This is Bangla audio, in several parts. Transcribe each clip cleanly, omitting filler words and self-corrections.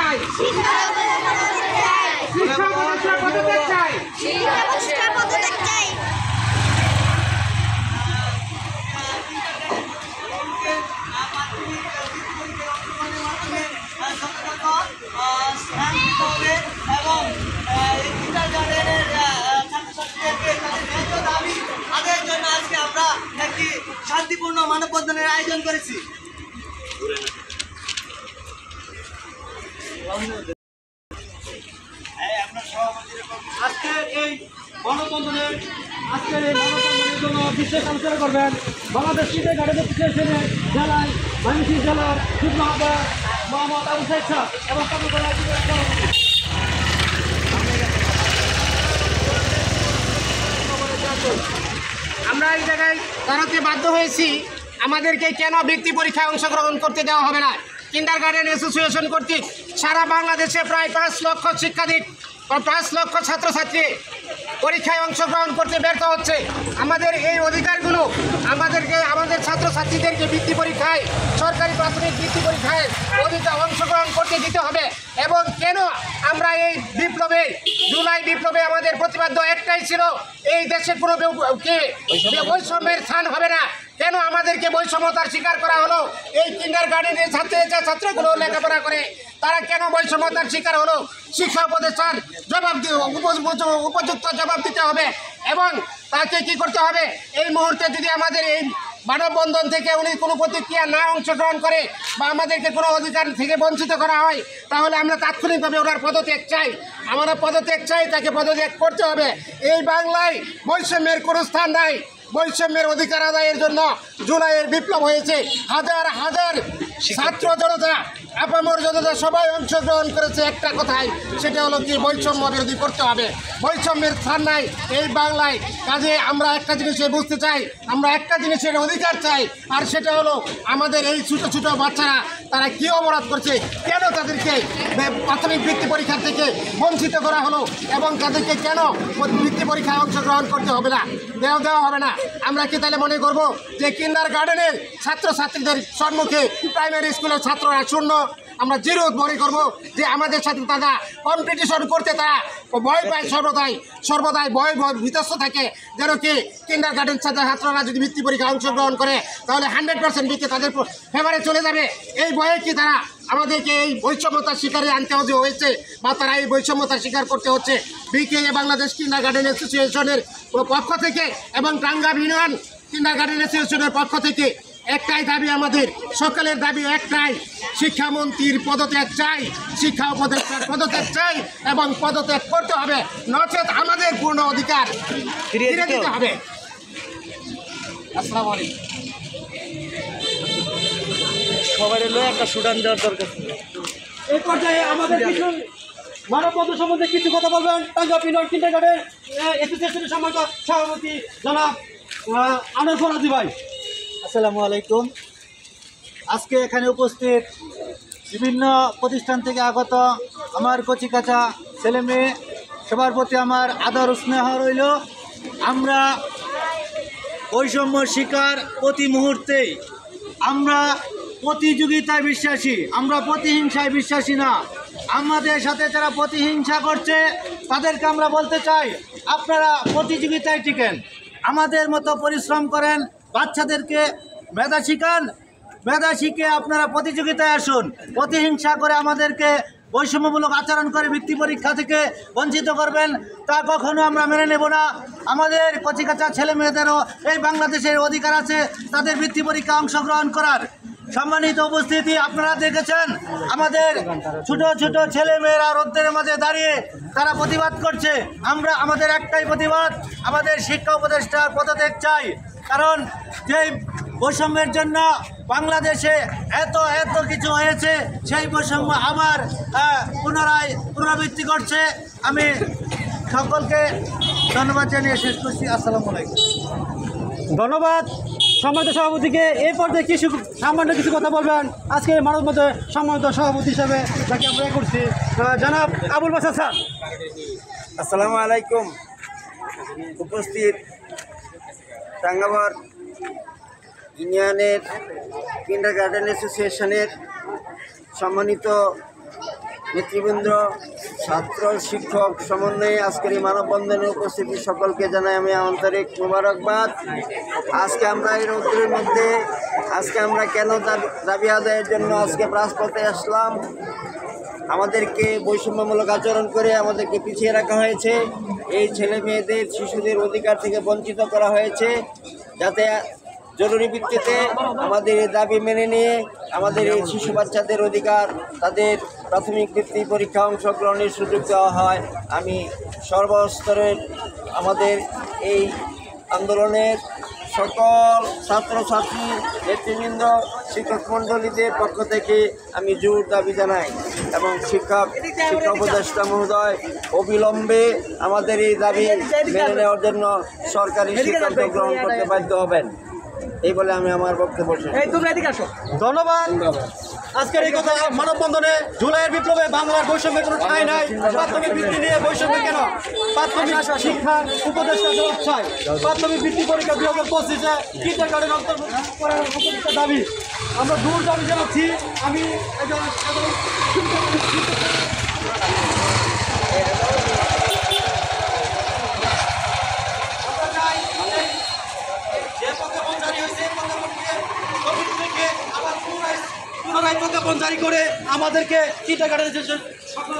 চাই? শিক্ষা উপদেষ্টার পদত্যাগ চাই। এবং কিন্ডারগার্টেনের ছাত্রছাত্রীদেরকে তাদের ন্যায্য দাবি আদায়ের জন্য আজকে আমরা একটি শান্তিপূর্ণ মানববন্ধনের আয়োজন করেছি। আজকের এই মানববন্ধনের জন্য বিশেষ আলোচনা করবেন বাংলাদেশ কিন্ডারগার্টেন অ্যাসোসিয়েশনের জেলায় ময়মনসিংহ জেলার যুগ্ম আহ্বায়ক মোহাম্মদ আবু সাইদ শাহ এবং আমরা এই জায়গায় দাঁড়াতে বাধ্য হয়েছি। আমাদেরকে কেন বৃত্তি পরীক্ষায় অংশগ্রহণ করতে দেওয়া হবে না? কিন্ডারগার্টেন অ্যাসোসিয়েশন কর্তৃক সারা বাংলাদেশে প্রায় 5 লক্ষ শিক্ষার্থী, 5 লক্ষ ছাত্রছাত্রী পরীক্ষায় অংশগ্রহণ করতে ব্যর্থ হচ্ছে। আমাদের এই অধিকারগুলো আমাদের ছাত্রছাত্রীদেরকে বৃত্তি পরীক্ষায়, সরকারি প্রাথমিক বৃত্তি পরীক্ষায় অংশগ্রহণ করতে দিতে হবে। এবং কেন আমরা এই বিপ্লবে, জুলাই বিপ্লবে আমাদের প্রতিবাদ্য একটাই ছিল, এই দেশে কোনো বৈষম্যের স্থান হবে না। কেন আমাদেরকে বৈষম্যতার শিকার করা হলো? এই কিন্ডারগার্টেনের ছাত্রগুলো লেখাপড়া করে তারা কেন বৈষম্যতার শিকার হলো? শিক্ষা উপদেষ্টার উপযুক্ত জবাব দিতে হবে এবং তাকে কি করতে হবে? এই মুহূর্তে যদি আমাদের এই মানববন্ধন থেকে উনি কোনো প্রতিক্রিয়া না অংশগ্রহণ করে বা আমাদেরকে কোনো অধিকার থেকে বঞ্চিত করা হয়, তাহলে আমরা তাৎক্ষণিকভাবে ওনার পদত্যাগ চাই। আমরা পদত্যাগ চাই, তাকে পদত্যাগ করতে হবে। এই বাংলায় বৈষম্যের কোনো স্থান নাই। বৈষম্যের অধিকার আদায়ের জন্য জুলাইয়ের বিপ্লব হয়েছে। হাজার হাজার ছাত্র জনতা, আপামর জনতা সবাই অংশগ্রহণ করেছে একটা কথাই, সেটা হলো কি বৈষম্য বিরোধী করতে হবে। বৈষম্যের স্থান নাই এই বাংলায়। কাজে আমরা একটা জিনিসে বুঝতে চাই, আমরা একটা জিনিসের অধিকার চাই, আর সেটা হলো আমাদের এই ছোটো ছোটো বাচ্চারা তারা কী অপরাধ করছে, কেন তাদেরকে প্রাথমিক বৃত্তি পরীক্ষা থেকে বঞ্চিত করা হলো এবং তাদেরকে কেন বৃত্তি পরীক্ষায় অংশগ্রহণ করতে হবে না, দেওয়া হবে না? আমরা কি তাহলে মনে করব যে কিন্ডারগার্টেনের ছাত্রছাত্রীদের সম্মুখে প্রাইমারি স্কুলের ছাত্ররা শূন্য? আমরা জিরো মনে করব যে আমাদের সাথে তারা কম্পিটিশন করতে তারা ভয় পায়, সর্বদাই ভয় বিতস্ত থাকে, যেন কি কিন্ডারগার্টেন ছাত্ররা যদি বৃত্তি পরীক্ষায় অংশগ্রহণ করে তাহলে 100% বৃত্তি তাদের ফেভারে চলে যাবে। এই ভয়ে কি তারা আমাদেরকে এই বৈষম্যতার শিকারে আনতে হয়েছে বা তারা এই বৈষম্যতার শিকার করতে হচ্ছে? বিকেএ বাংলাদেশ কিন্ডারগার্টেন অ্যাসোসিয়েশনের পক্ষ থেকে এবং টাঙ্গাইল ইউনিয়ন কিন্ডারগার্টেন অ্যাসোসিয়েশনের পক্ষ থেকে একটাই দাবি, আমাদের সকলের দাবি একটাই, শিক্ষামন্ত্রীর পদত্যাগ চাই, শিক্ষা উপদেষ্টার পদত্যাগ চাই এবং পদত্যাগ করতে হবে, নচেত আমাদের পূর্ণ অধিকার ফিরিয়ে দিতে হবে। আসসালামু আলাইকুম। সবাই একটা সুডান দেওয়ার দরকার। এই পর্যায়ে আমাদের কিছু মানববন্ধন সম্বন্ধে কিছু কথা বলবেন টাঙ্গাইল ইউনিয়ন কিন্ডারগার্টেন অ্যাসোসিয়েশনের সম্মানিত সভাপতি জনাব আনোয়ার ফরাজি ভাই। আসসালামু আলাইকুম। আজকে এখানে উপস্থিত বিভিন্ন প্রতিষ্ঠান থেকে আগত আমার কচিকাচা ছেলে মেয়ে সবার প্রতি আমার আদর স্নেহ রইল। আমরা বৈষম্য শিকার প্রতি মুহূর্তেই, আমরা প্রতিযোগিতায় বিশ্বাসী, আমরা প্রতিহিংসায় বিশ্বাসী না। আমাদের সাথে যারা প্রতিহিংসা করছে তাদেরকে আমরা বলতে চাই, আপনারা প্রতিযোগিতায় টিকেন, আমাদের মতো পরিশ্রম করেন, বাচ্চাদেরকে মেধা শিখান, মেধা শিখে আপনারা প্রতিযোগিতায় আসুন। প্রতিহিংসা করে আমাদেরকে বৈষম্যমূলক আচরণ করে বৃত্তি পরীক্ষা থেকে বঞ্চিত করবেন, তা কখনো আমরা মেনে নেব না। আমাদের কচিকাচা ছেলে মেয়েদেরও এই বাংলাদেশের অধিকার আছে তাদের বৃত্তি পরীক্ষা অংশগ্রহণ করার। সম্মানিত উপস্থিতি, আপনারা দেখেছেন আমাদের ছোট ছোট ছেলে মেয়েরা রোদ্রের মাঝে দাঁড়িয়ে তারা প্রতিবাদ করছে। আমরা আমাদের একটাই প্রতিবাদ, আমাদের শিক্ষা উপদেষ্টার পদত্যাগ চাই। কারণ যেই বৈষম্যের জন্য বাংলাদেশে এত কিছু হয়েছে, সেই বৈষম্য আবার পুনরাবৃত্তি করছে। আমি সকলকে ধন্যবাদ জানিয়ে শেষ করছি। আসসালামু আলাইকুম। ধন্যবাদ সম্মানিত সভাপতিকে। এই পর্যায়ে সামান্য কিছু কথা বলবেন আজকে মানববন্ধনের সম্মানিত সভাপতি হিসেবে যাকে আমরা করছি, জনাব আবুল বাশার স্যার। আসসালামু আলাইকুম। উপস্থিত টাঙ্গাইল ইউনিয়নের কিন্ডারগার্টেন অ্যাসোসিয়েশনের সম্মানিত নেতৃবৃন্দ, ছাত্র, শিক্ষক সমন্বয়ে আজকের এই মানববন্ধনে উপস্থিতি সকলকে জানাই আমি আন্তরিক মোবারকবাদ। আজকে আমরা এই রৌদ্রের মধ্যে আজকে আমরা কেন দাবি আদায়ের জন্য আজকে রাজপথে আসলাম? আমাদেরকে বৈষম্যমূলক আচরণ করে আমাদেরকে পিছিয়ে রাখা হয়েছে। এই ছেলে মেয়েদের, শিশুদের অধিকার থেকে বঞ্চিত করা হয়েছে, যাতে জরুরি ভিত্তিতে আমাদের এই দাবি মেনে নিয়ে আমাদের এই শিশু বাচ্চাদের অধিকার, তাদের প্রাথমিক বৃত্তি পরীক্ষা অংশগ্রহণের সুযোগ দেওয়া হয়। আমি সর্বস্তরের আমাদের এই আন্দোলনের সকল ছাত্রছাত্রী, নেতৃবৃন্দ, শিক্ষক মণ্ডলীদের পক্ষ থেকে আমি জোর দাবি জানাই এবং শিক্ষা উপদেষ্টা মহোদয় অবিলম্বে আমাদের এই দাবি মেনে নেওয়ার জন্য সরকারি সিদ্ধান্ত গ্রহণ করতে বাধ্য হবেন। এই বলে আমি আমার বক্তব্য শেষ করছি। ধন্যবাদ। আজকের এই কথা মানববন্ধনে জুলাইয়ের বিপ্লবে বাংলার বৈষম্যের কোনো ঠাঁই নাই। প্রাথমিক বৃত্তি নিয়ে বৈষম্য কেন? প্রাথমিক শিক্ষার উপদেষ্টা জবাব চাই। প্রাথমিক বৃত্তি পরীক্ষা 2025-এ কিন্ডারগার্টেন অন্তর্ভুক্ত করার উপদেষ্টা দাবি আমরা দূর দাবি জানাচ্ছি। আমি একজন সাধারণ পুনরায় প্রজ্ঞাপন জারি করে আমাদেরকে কিন্ডারগার্টেনের যে সকল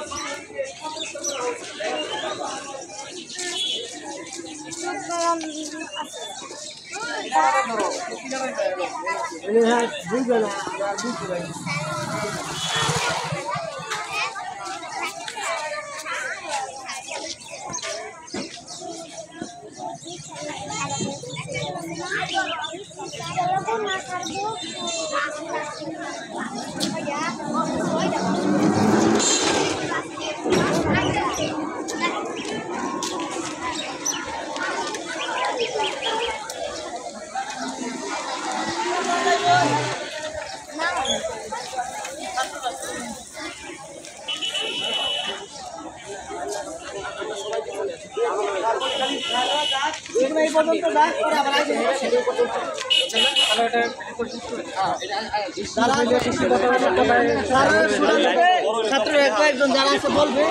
ছাত্র কয়েকজন যারা আছে বলবে।